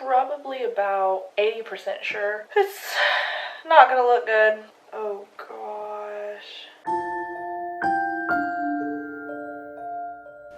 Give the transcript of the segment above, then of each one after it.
probably about 80% sure it's not gonna look good. Oh gosh.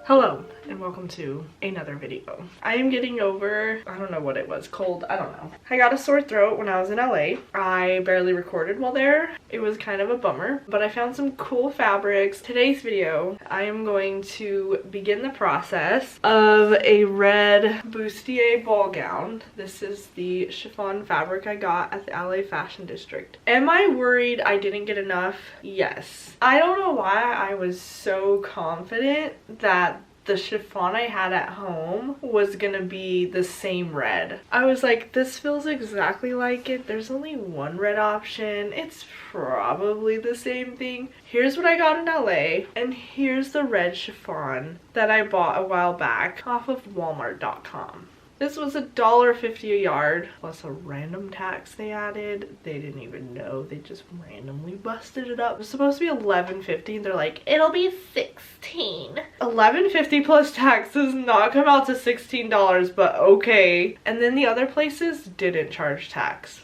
Hello and welcome to another video. I am getting over, I don't know what it was, cold, I don't know. I got a sore throat when I was in LA. I barely recorded while there. It was kind of a bummer, but I found some cool fabrics. Today's video, I am going to begin the process of a red bustier ball gown. This is the chiffon fabric I got at the LA Fashion District. Am I worried I didn't get enough? Yes. I don't know why I was so confident that the chiffon I had at home was gonna be the same red. I was like, this feels exactly like it. There's only one red option. It's probably the same thing. Here's what I got in LA, and here's the red chiffon that I bought a while back off of Walmart.com. This was $1.50 a yard plus a random tax they added. They didn't even know. They just randomly busted it up. It was supposed to be $11.50 and they're like, it'll be $16. $11.50 plus tax does not come out to $16, but okay. And then the other places didn't charge tax.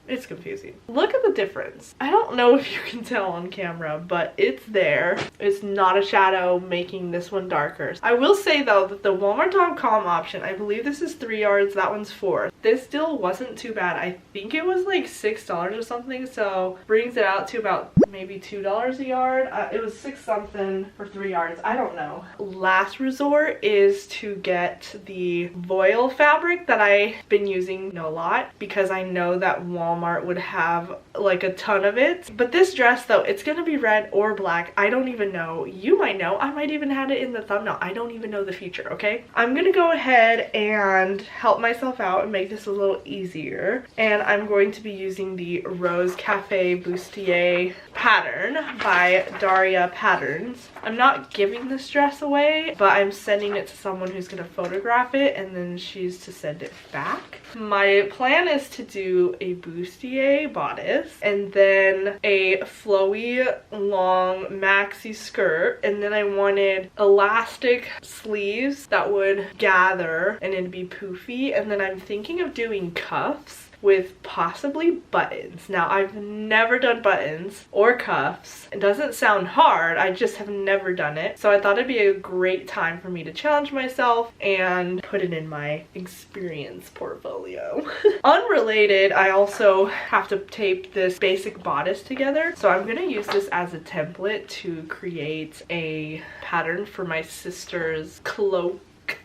It's confusing. Look at the difference. I don't know if you can tell on camera, but it's there. It's not a shadow making this one darker. I will say though that the Walmart.com option, I believe this is 3 yards, that one's 4. This still wasn't too bad. I think it was like $6 or something, so brings it out to about maybe $2 a yard. It was 6 something for 3 yards. I don't know. Last resort is to get the voile fabric that I've been using a lot because I know that Walmart would have like a ton of it. But this dress though, it's gonna be red or black. I don't even know. You might know. I might even have it in the thumbnail. I don't even know the future, okay? I'm gonna go ahead and help myself out and make this a little easier. And I'm going to be using the Rose Cafe Bustier pattern by Daria Patterns. I'm not giving this dress away, but I'm sending it to someone who's gonna photograph it and then she's to send it back. My plan is to do a bustier bodice and then a flowy long maxi skirt, and then I wanted elastic sleeves that would gather and it'd be poofy, and then I'm thinking of doing cuffs with possibly buttons. Now, I've never done buttons or cuffs. It doesn't sound hard, I just have never done it. So I thought it'd be a great time for me to challenge myself and put it in my experience portfolio. Unrelated, I also have to tape this basic bodice together. So I'm gonna use this as a template to create a pattern for my sister's cloak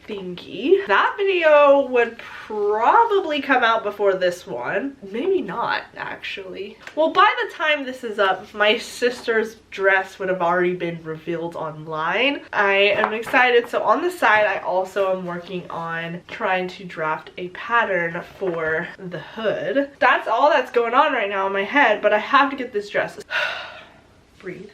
thingy. That video would probably come out before this one. Maybe not, actually. Well, by the time this is up, my sister's dress would have already been revealed online. I am excited. So on the side, I also am working on trying to draft a pattern for the hood. That's all that's going on right now in my head, but I have to get this dress. Breathe.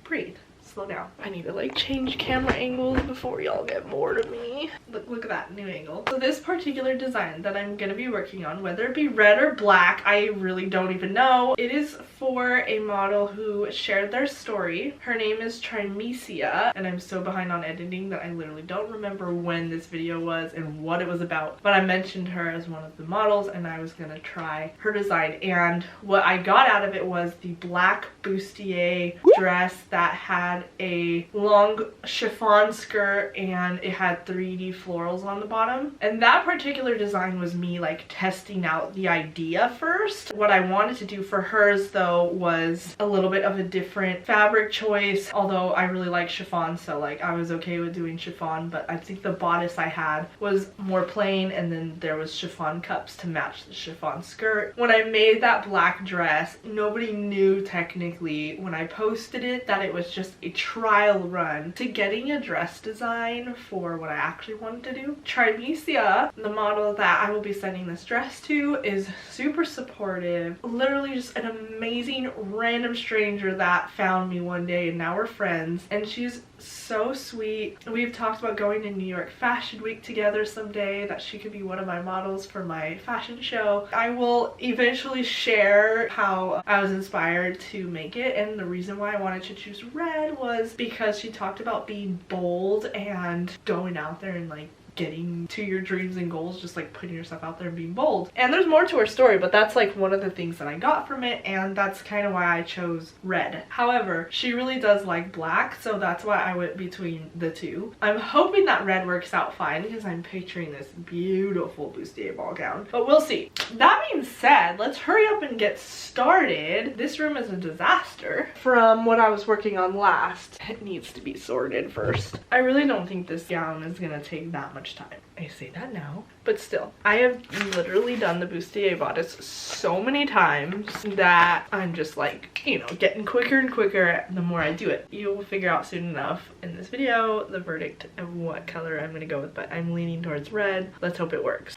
Breathe. Slow down. I need to like change camera angles before y'all get bored of me. Look at that new angle. So this particular design that I'm gonna be working on, whether it be red or black, I really don't even know. It is for a model who shared their story. Her name is Trimecia, and I'm so behind on editing that I literally don't remember when this video was and what it was about. But I mentioned her as one of the models and I was gonna try her design. And what I got out of it was the black bustier dress that had a long chiffon skirt and it had 3D florals on the bottom. And that particular design was me like testing out the idea first. What I wanted to do for hers though was a little bit of a different fabric choice, although I really like chiffon, so like I was okay with doing chiffon. But I think the bodice I had was more plain, and then there was chiffon cups to match the chiffon skirt. When I made that black dress, nobody knew technically when I posted it that it was just a trial run to getting a dress design for what I actually wanted to do. Trimecia, the model that I will be sending this dress to, is super supportive. Literally just an amazing random stranger that found me one day and now we're friends, and she's so sweet. We've talked about going to New York Fashion Week together someday, that she could be one of my models for my fashion show. I will eventually share how I was inspired to make it, and the reason why I wanted to choose red was because she talked about being bold and going out there and like getting to your dreams and goals, just like putting yourself out there and being bold. And there's more to her story, but that's like one of the things that I got from it, and that's kind of why I chose red. However, she really does like black, so that's why I went between the two. I'm hoping that red works out fine because I'm picturing this beautiful bustier ball gown, but we'll see. That being said, let's hurry up and get started. This room is a disaster from what I was working on last. It needs to be sorted first. I really don't think this gown is gonna take that much time. I say that now, but still, I have literally done the bustier bodice so many times that I'm just like, you know, getting quicker and quicker the more I do it. You will figure out soon enough in this video the verdict of what color I'm gonna go with, but I'm leaning towards red. Let's hope it works.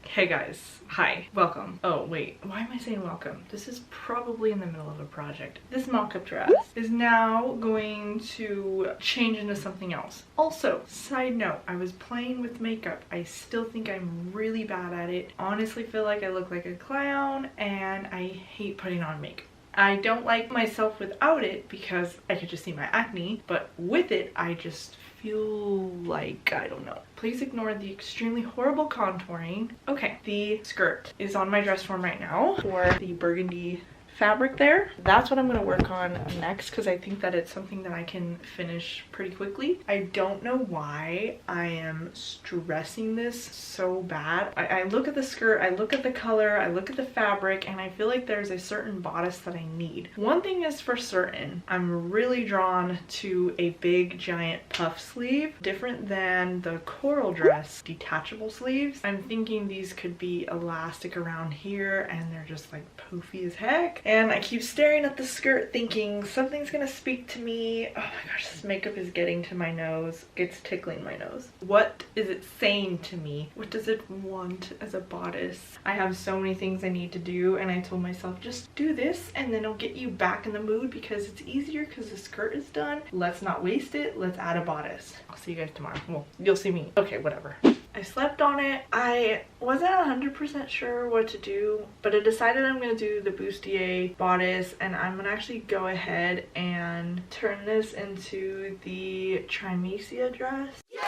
Hey guys, hi, welcome. Oh wait, why am I saying welcome? This is probably in the middle of a project. This mock-up dress is now going to change into something else. Also, side note, I was playing with makeup. I still think I'm really bad at it. Honestly feel like I look like a clown and I hate putting on makeup. I don't like myself without it because I could just see my acne, but with it I just feel like, I don't know. Please ignore the extremely horrible contouring. Okay, the skirt is on my dress form right now for the burgundy fabric there. That's what I'm going to work on next because I think that it's something that I can finish pretty quickly. I don't know why I am stressing this so bad. I look at the skirt, I look at the color, I look at the fabric, and I feel like there's a certain bodice that I need. One thing is for certain, I'm really drawn to a big giant puff sleeve, different than the coral dress detachable sleeves. I'm thinking these could be elastic around here and they're just like poofy as heck. And I keep staring at the skirt thinking something's gonna speak to me. Oh my gosh, this makeup is getting to my nose. It's tickling my nose. What is it saying to me? What does it want as a bodice? I have so many things I need to do, and I told myself just do this and then it'll get you back in the mood because it's easier because the skirt is done. Let's not waste it. Let's add a bodice. I'll see you guys tomorrow. Well, you'll see me. Okay, whatever. I slept on it. I wasn't 100% sure what to do, but I decided I'm going to do the bustier bodice, and I'm going to actually go ahead and turn this into the Trimecia dress. Yeah!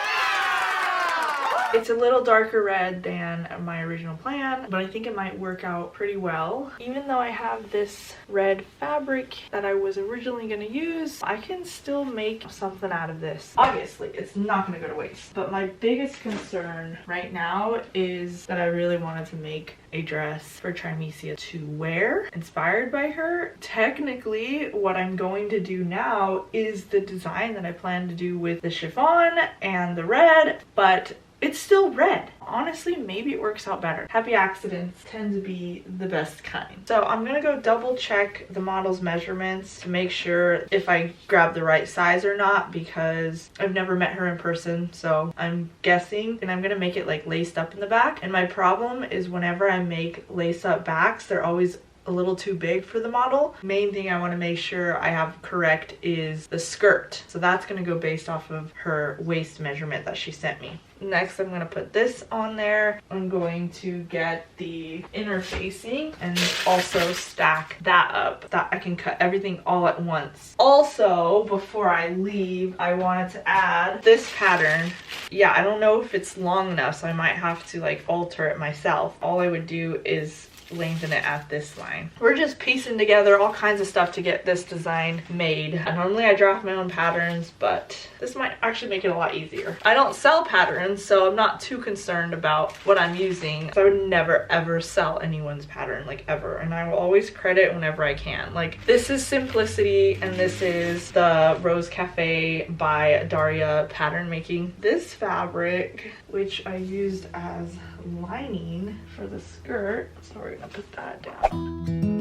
It's a little darker red than my original plan, but I think it might work out pretty well. Even though I have this red fabric that I was originally going to use, I can still make something out of this. Obviously, it's not going to go to waste. But my biggest concern right now is that I really wanted to make a dress for Trimecia to wear, inspired by her. Technically, what I'm going to do now is the design that I plan to do with the chiffon and the red, but it's still red. Honestly, maybe it works out better. Happy accidents tend to be the best kind. So I'm gonna go double check the model's measurements to make sure if I grab the right size or not, because I've never met her in person, so I'm guessing. And I'm gonna make it like laced up in the back. And my problem is whenever I make lace up backs, they're always a little too big for the model. Main thing I want to make sure I have correct is the skirt. So that's going to go based off of her waist measurement that she sent me. Next, I'm going to put this on there. I'm going to get the inner facing and also stack that up, that I can cut everything all at once. Also, before I leave, I wanted to add this pattern. Yeah, I don't know if it's long enough, so I might have to like alter it myself. All I would do is lengthen it at this line. We're just piecing together all kinds of stuff to get this design made. Normally I draft my own patterns, but this might actually make it a lot easier. I don't sell patterns, so I'm not too concerned about what I'm using. So I would never ever sell anyone's pattern, like ever, and I will always credit whenever I can. Like this is Simplicity and this is the Rose Cafe by Daria pattern making. This fabric, which I used as lining for the skirt, so we're gonna put that down.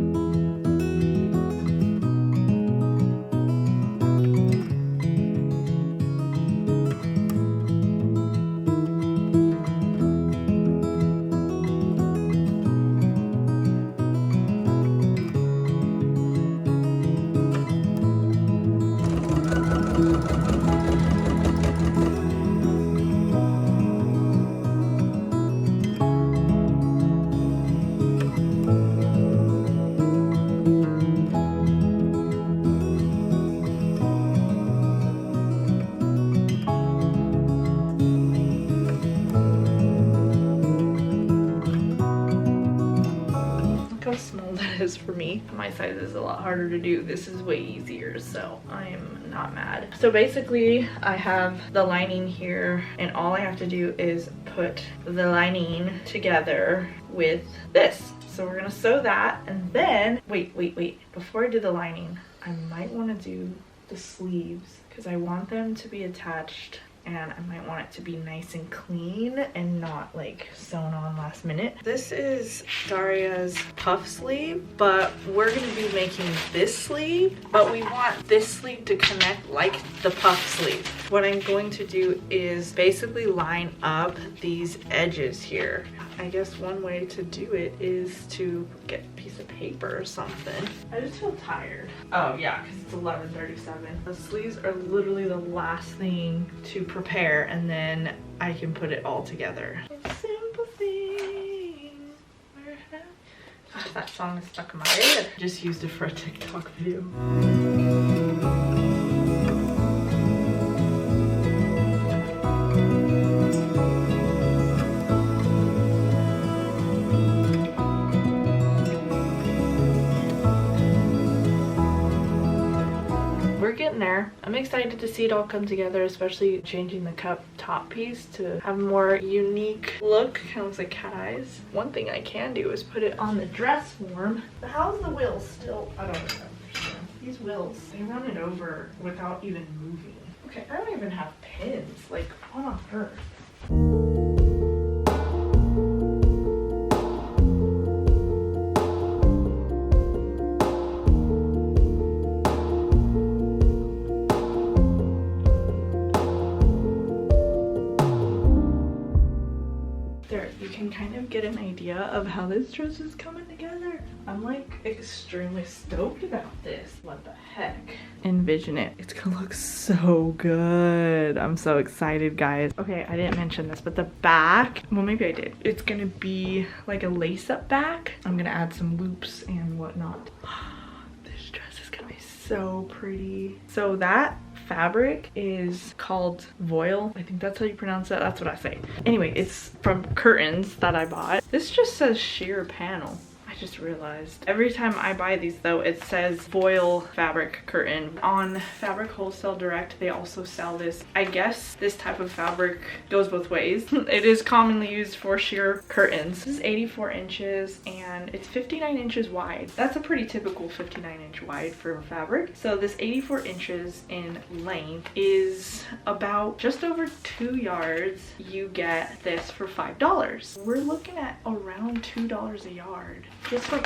because for me, my size is a lot harder to do. This is way easier, so I'm not mad. So basically, I have the lining here, and all I have to do is put the lining together with this. So we're gonna sew that, and then, wait. Before I do the lining, I might wanna do the sleeves because I want them to be attached, and I might want it to be nice and clean and not like sewn on last minute. This is Daria's puff sleeve, but we're gonna be making this sleeve, but we want this sleeve to connect like the puff sleeve. What I'm going to do is basically line up these edges here. I guess one way to do it is to get a piece of paper or something. I just feel tired. Oh yeah, because it's 11:37. The sleeves are literally the last thing to prepare, and then I can put it all together. Simple things. That song is stuck in my head. Just used it for a TikTok video. Getting there. I'm excited to see it all come together, especially changing the cup top piece to have a more unique look. Kind of looks like cat eyes. One thing I can do is put it on the dress form. But how's the wheels still? I don't understand. These wheels, they run it over without even moving. Okay, I don't even have pins. Like, what on earth? Kind of get an idea of how this dress is coming together. I'm like extremely stoked about this. What the heck? Envision it. It's gonna look so good. I'm so excited, guys. Okay, I didn't mention this, but the back, well, maybe I did. It's gonna be like a lace-up back. I'm gonna add some loops and whatnot. This dress is gonna be so pretty. So that fabric is called voile. I think that's how you pronounce that. That's what I say. Anyway, it's from Curtains that I bought. This just says sheer panel. I just realized. Every time I buy these though, it says voile fabric curtain. On Fabric Wholesale Direct, they also sell this. I guess this type of fabric goes both ways. It is commonly used for sheer curtains. This is 84 inches and it's 59 inches wide. That's a pretty typical 59-inch wide for fabric. So this 84 inches in length is about just over 2 yards. You get this for $5. We're looking at around $2 a yard. Just for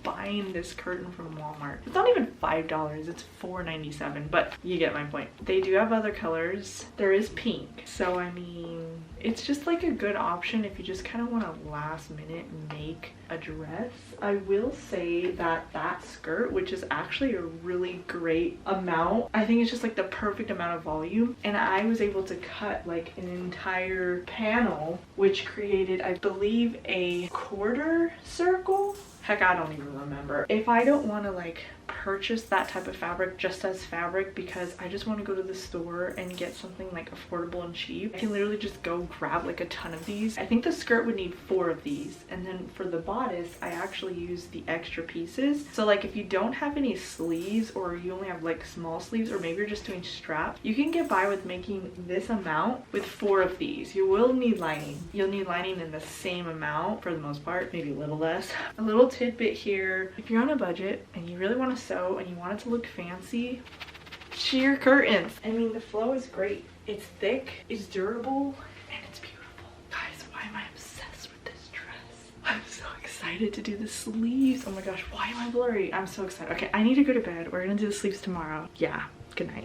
buying this curtain from Walmart. It's not even $5, it's $4.97, but you get my point. They do have other colors. There is pink, so I mean, it's just like a good option if you just kind of want to last minute make a dress. I will say that that skirt, which is actually a really great amount, I think it's just like the perfect amount of volume, and I was able to cut like an entire panel, which created, I believe, a quarter circle. Heck, I don't even remember. If I don't want to like purchase that type of fabric just as fabric because I just want to go to the store and get something like affordable and cheap, I can literally just go grab like a ton of these. I think the skirt would need 4 of these, and then for the bodice I actually use the extra pieces. So like if you don't have any sleeves, or you only have like small sleeves, or maybe you're just doing straps, you can get by with making this amount with 4 of these. You will need lining. You'll need lining in the same amount for the most part, maybe a little less. A little tidbit here, if you're on a budget and you really want to sew and you want it to look fancy, sheer curtains. I mean, the flow is great. It's thick, it's durable, and it's beautiful. Guys, why am I obsessed with this dress? I'm so excited to do the sleeves. Oh my gosh, why am I blurry? I'm so excited. Okay, I need to go to bed. We're gonna do the sleeves tomorrow. Yeah, good night.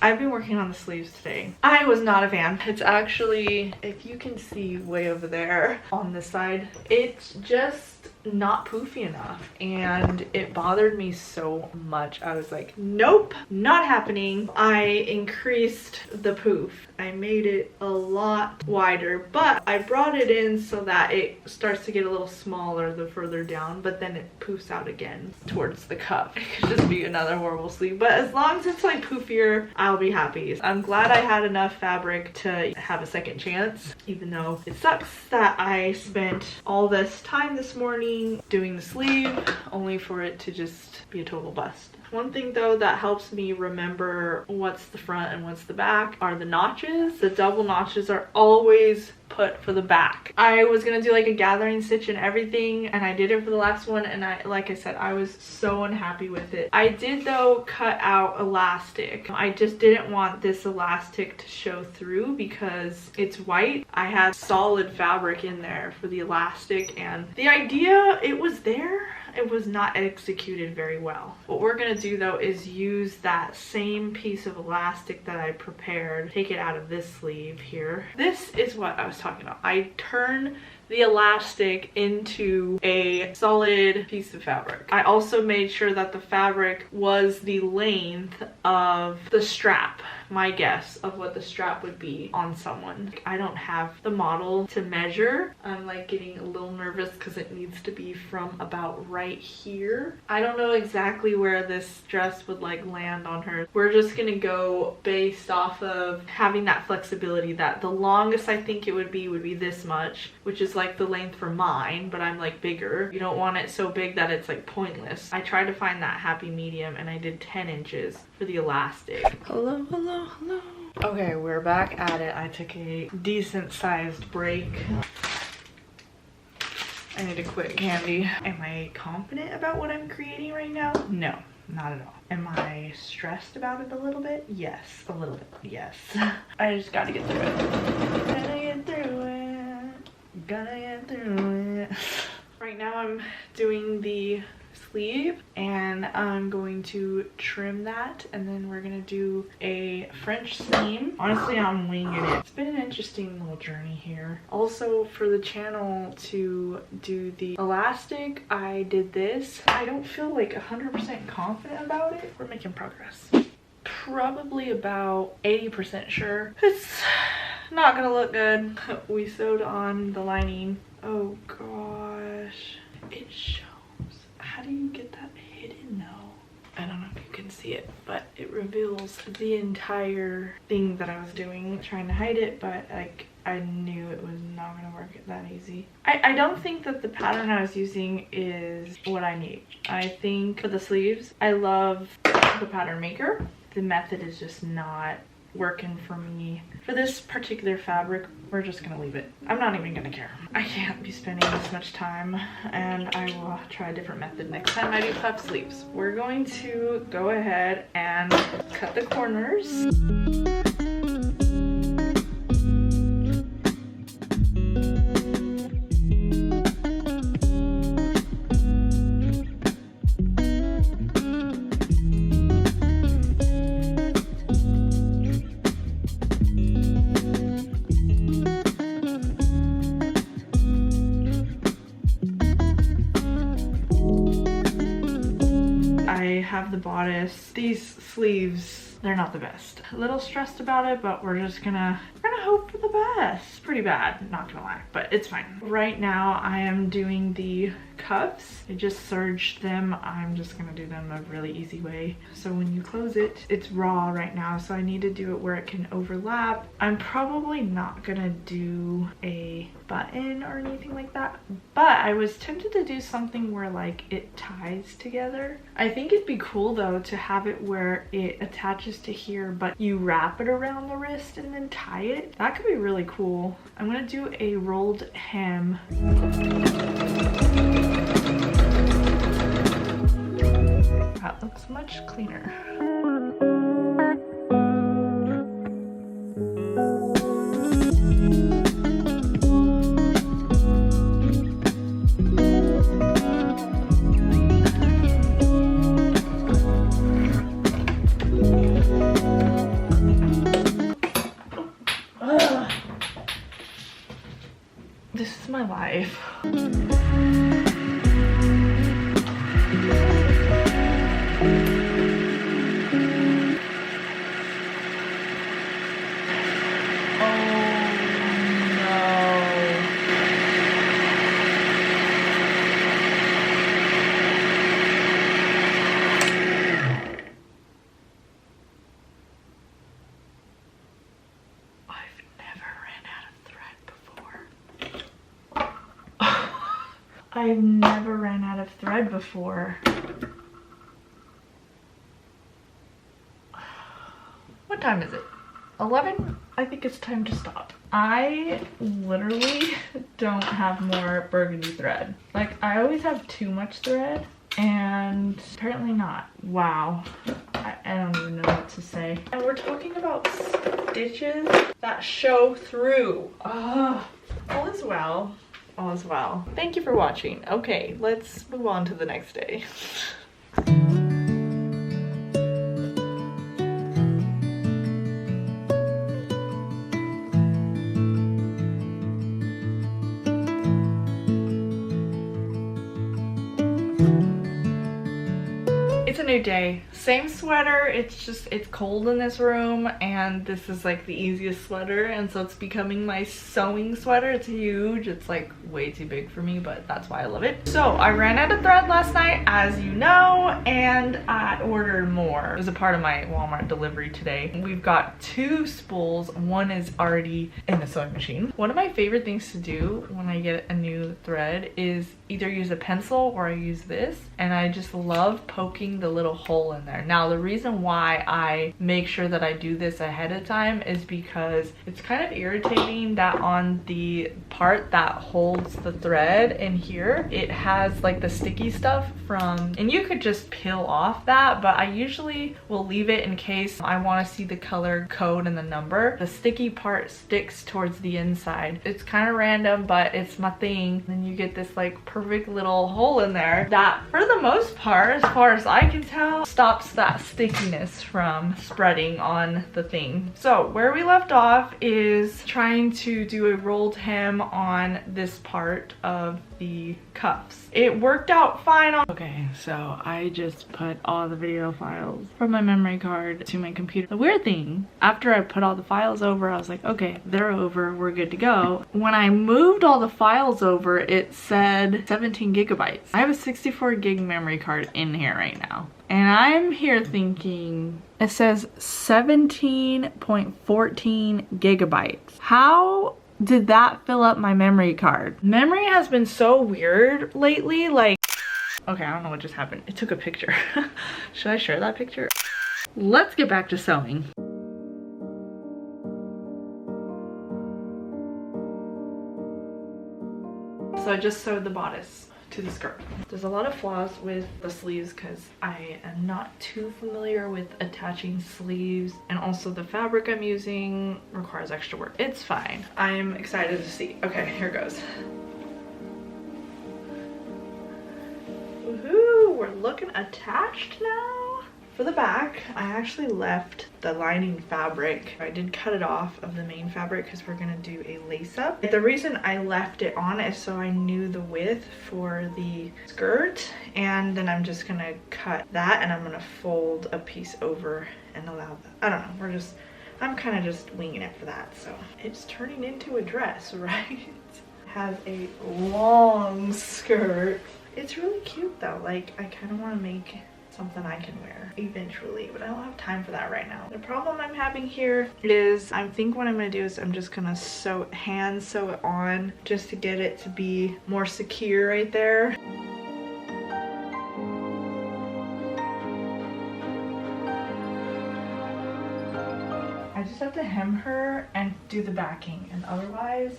I've been working on the sleeves today. I was not a fan. It's actually, if you can see way over there on this side, it's just not poofy enough, and it bothered me so much. I was like, nope, not happening. I increased the poof. I made it a lot wider, but I brought it in so that it starts to get a little smaller the further down, but then it poofs out again towards the cuff. It could just be another horrible sleeve, but as long as it's like poofier, I'll be happy. I'm glad I had enough fabric to have a second chance, even though it sucks that I spent all this time this morning doing the sleeve only for it to just be a total bust. One thing though that helps me remember what's the front and what's the back are the notches. The double notches are always put for the back. I was gonna do like a gathering stitch and everything, and I did it for the last one, and like I said, I was so unhappy with it. I did though cut out elastic. I just didn't want this elastic to show through because it's white. I had solid fabric in there for the elastic, and the idea, it was there. It was not executed very well. What we're gonna do though is use that same piece of elastic that I prepared, take it out of this sleeve here. This is what I was talking about. I turn the elastic into a solid piece of fabric. I also made sure that the fabric was the length of the strap, my guess of what the strap would be on someone. I don't have the model to measure. I'm like getting a little nervous because it needs to be from about right here. I don't know exactly where this dress would like land on her. We're just gonna go based off of having that flexibility that the longest I think it would be this much, which is like the length for mine, but I'm like bigger. You don't want it so big that it's like pointless. I tried to find that happy medium, and I did 10 inches for the elastic. Hello, hello, hello. Okay, we're back at it. I took a decent sized break. I need to quit candy. Am I confident about what I'm creating right now? No, not at all. Am I stressed about it a little bit? Yes, a little bit, yes. I just gotta get through it. Gotta get through it. Gotta get through it. Right now I'm doing the sleeve, and I'm going to trim that, and then we're gonna do a French seam. Honestly, I'm winging it. It's been an interesting little journey here. Also, for the channel to do the elastic, I did this. I don't feel like 100% confident about it. We're making progress. Probably about 80% sure. It's not gonna look good. We sewed on the lining. Oh gosh, it shows. How do you get that hidden though? I don't know if you can see it, but it reveals the entire thing that I was doing, trying to hide it, but like I knew it was not gonna work that easy. I don't think that the pattern I was using is what I need. I think for the sleeves, I love the pattern maker. The method is just not working for me. For this particular fabric, we're just gonna leave it. I'm not even gonna care. I can't be spending this much time, and I will try a different method next time I do puff sleeves. We're going to go ahead and cut the corners. Have the bodice. These sleeves, they're not the best. A little stressed about it, but we're gonna hope for the best. Pretty bad, not gonna lie, but it's fine. Right now I am doing the cuffs. I just serged them. I'm just gonna do them a really easy way. So when you close it, it's raw right now, so I need to do it where it can overlap. I'm probably not gonna do a button or anything like that, but I was tempted to do something where like it ties together. I think it'd be cool though to have it where it attaches to here, but you wrap it around the wrist and then tie it. That could be really cool. I'm gonna do a rolled hem. That looks much cleaner. This is my life. I've never ran out of thread before. What time is it? 11? I think it's time to stop. I literally don't have more burgundy thread. Like, I always have too much thread, and apparently not. Wow. I don't even know what to say. And we're talking about stitches that show through. All is well. All is well. Thank you for watching. Okay, let's move on to the next day. It's a new day. Same sweater, it's cold in this room, and this is like the easiest sweater, and so it's becoming my sewing sweater. It's huge. It's like way too big for me, but that's why I love it. So I ran out of thread last night, as you know, and I ordered more. It was a part of my Walmart delivery today. We've got 2 spools. One is already in the sewing machine. One of my favorite things to do when I get a new thread is either use a pencil or I use this, and I just love poking the little hole in there. Now, the reason why I make sure that I do this ahead of time is because it's kind of irritating that on the part that holds the thread in here, it has like the sticky stuff from, and you could just peel off that, but I usually will leave it in case I want to see the color code and the number. The sticky part sticks towards the inside. It's kind of random, but it's my thing. Then you get this like perfect little hole in there that, for the most part, as far as I can tell, stops that stickiness from spreading on the thing. So where we left off is trying to do a rolled hem on this part of the cuffs. It worked out fine on— Okay, so I just put all the video files from my memory card to my computer. The weird thing, after I put all the files over, I was like, okay, they're over, we're good to go. When I moved all the files over, it said 17 gigabytes. I have a 64 gig memory card in here right now. And I'm here thinking, it says 17.14 gigabytes. How did that fill up my memory card? Memory has been so weird lately, like— Okay, I don't know what just happened. It took a picture. Should I share that picture? Let's get back to sewing. So I just sewed the bodice to the skirt. There's a lot of flaws with the sleeves because I am not too familiar with attaching sleeves, and also the fabric I'm using requires extra work. It's fine. I'm excited to see. Okay, here goes. Woohoo! We're looking attached now. For the back, I actually left the lining fabric. I did cut it off of the main fabric because we're gonna do a lace up. The reason I left it on is so I knew the width for the skirt, and then I'm just gonna cut that, and I'm gonna fold a piece over and allow that. I don't know, I'm kind of just winging it for that. So it's turning into a dress, right? It has a long skirt. It's really cute though. Like, I kind of want to make something I can wear eventually, but I don't have time for that right now. The problem I'm having here is I think what I'm gonna do is I'm just gonna hand sew it on just to get it to be more secure right there. I just have to hem her and do the backing, and otherwise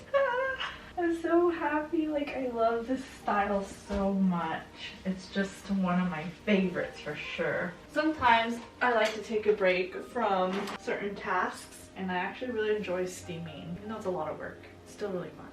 I'm so happy. Like, I love this style so much. It's just one of my favorites for sure. Sometimes I like to take a break from certain tasks, and I actually really enjoy steaming. Even though it's a lot of work, it's still really fun.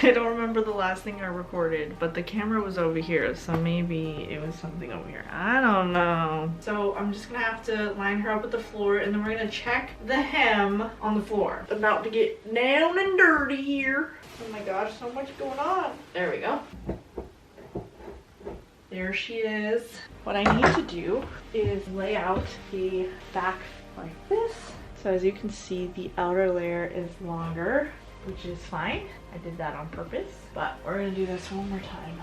I don't remember the last thing I recorded, but the camera was over here, so maybe it was something over here. I don't know. So I'm just gonna have to line her up with the floor, and then we're gonna check the hem on the floor. About to get down and dirty here. Oh my gosh, so much going on. There we go. There she is. What I need to do is lay out the back like this. So as you can see, the outer layer is longer, which is fine. I did that on purpose, but we're gonna do this one more time.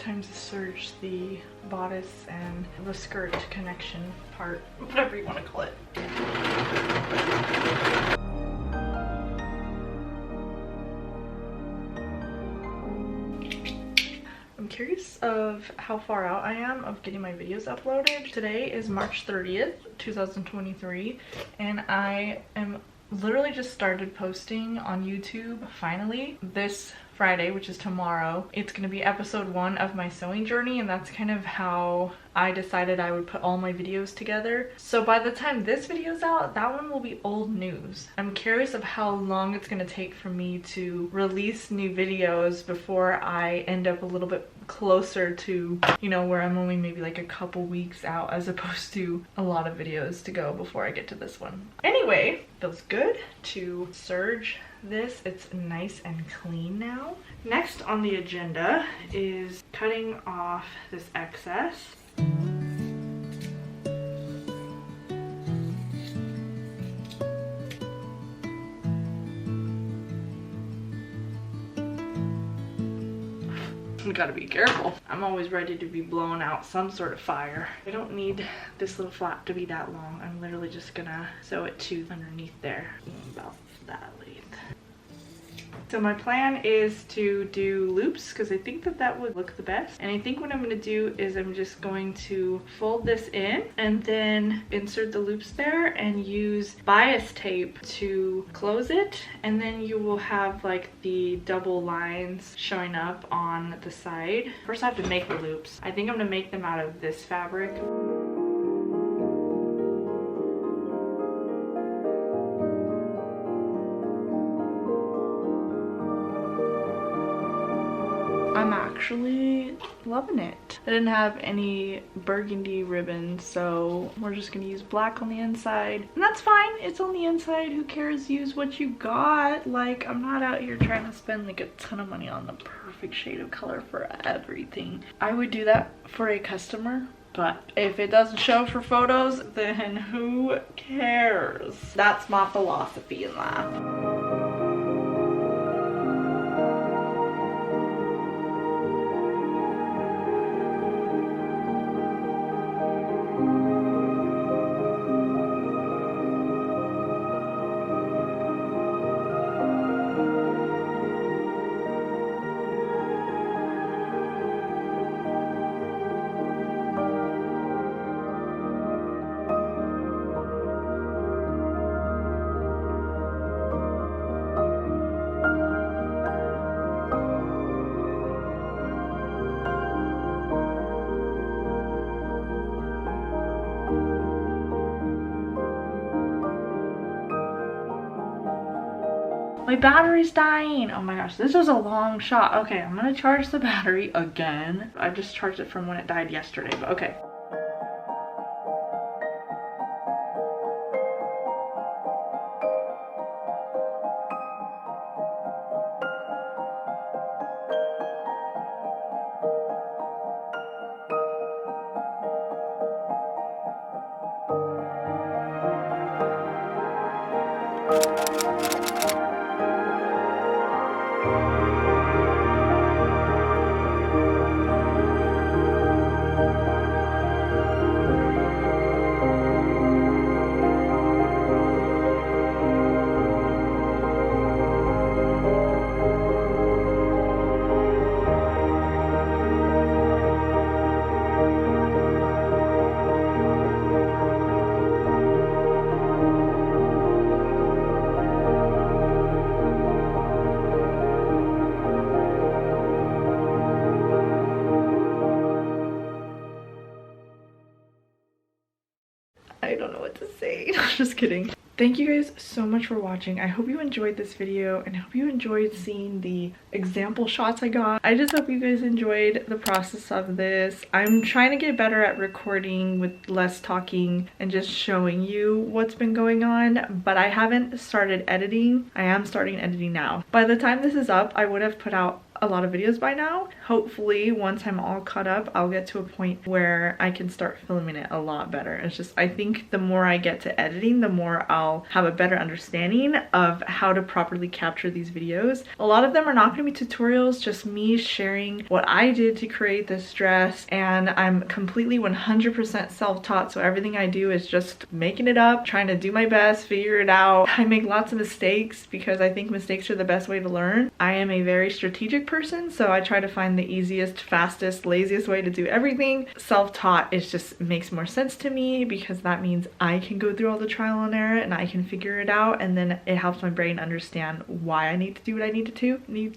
sometimes serge the bodice and the skirt connection part, whatever you want to call it. I'm curious of how far out I am of getting my videos uploaded. Today is March 30th, 2023, and I am literally just started posting on YouTube finally this Friday, which is tomorrow. It's gonna be episode 1 of my sewing journey, and that's kind of how I decided I would put all my videos together. So by the time this video's out, that one will be old news. I'm curious of how long it's gonna take for me to release new videos before I end up a little bit closer to, you know, where I'm only maybe like a couple weeks out as opposed to a lot of videos to go before I get to this one. Anyway, feels good to serge this. It's nice and clean now. Next on the agenda is cutting off this excess. You gotta be careful. I'm always ready to be blowing out some sort of fire. I don't need this little flap to be that long. I'm literally just gonna sew it to underneath there, about that length. So my plan is to do loops because I think that that would look the best. And I think what I'm going to do is I'm just going to fold this in and then insert the loops there and use bias tape to close it. And then you will have like the double lines showing up on the side. First I have to make the loops. I think I'm going to make them out of this fabric. I'm actually loving it. I didn't have any burgundy ribbon, so we're just gonna use black on the inside. And that's fine, it's on the inside, who cares? Use what you got. Like, I'm not out here trying to spend like a ton of money on the perfect shade of color for everything. I would do that for a customer, but if it doesn't show for photos, then who cares? That's my philosophy in life. My battery's dying. Oh my gosh, this was a long shot. Okay, I'm gonna charge the battery again. I just charged it from when it died yesterday, but okay. I don't know what to say. Just kidding. Thank you guys so much for watching. I hope you enjoyed this video and I hope you enjoyed seeing the example shots I got. I just hope you guys enjoyed the process of this. I'm trying to get better at recording with less talking and just showing you what's been going on, but I haven't started editing. I am starting editing now. By the time this is up, I would have put out a lot of videos by now. Hopefully once I'm all caught up, I'll get to a point where I can start filming it a lot better. It's just, I think the more I get to editing, the more I'll have a better understanding of how to properly capture these videos. A lot of them are not going to be tutorials, just me sharing what I did to create this dress, and I'm completely 100% self-taught, so everything I do is just making it up, trying to do my best, figure it out. I make lots of mistakes because I think mistakes are the best way to learn. I am a very strategic person, so I try to find the easiest, fastest, laziest way to do everything. Self-taught is just makes more sense to me because that means I can go through all the trial and error and I can figure it out, and then it helps my brain understand why I need to do what I need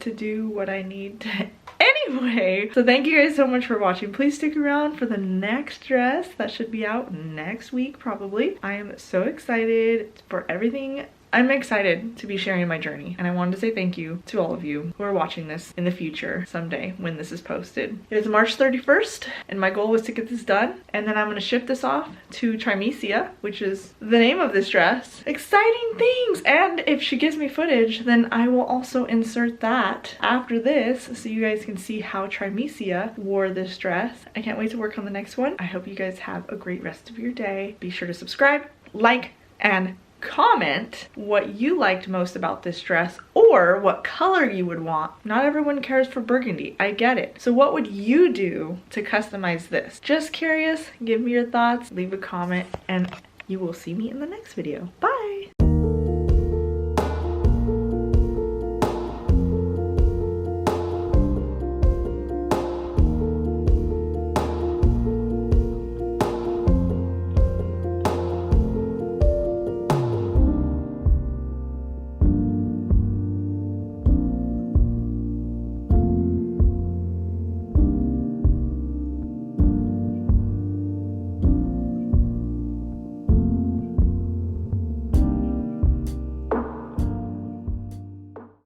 to do what I need to. Anyway, so thank you guys so much for watching. Please stick around for the next dress that should be out next week probably. I am so excited for everything. I'm excited to be sharing my journey, and I wanted to say thank you to all of you who are watching this in the future someday when this is posted. It is March 31st, and my goal was to get this done, and then I'm going to ship this off to Trimecia, which is the name of this dress. Exciting things! And if she gives me footage, then I will also insert that after this so you guys can see how Trimecia wore this dress. I can't wait to work on the next one. I hope you guys have a great rest of your day. Be sure to subscribe, like, and comment what you liked most about this dress or what color you would want. Not everyone cares for burgundy, I get it. So what would you do to customize this? Just curious, give me your thoughts, leave a comment, and you will see me in the next video. Bye!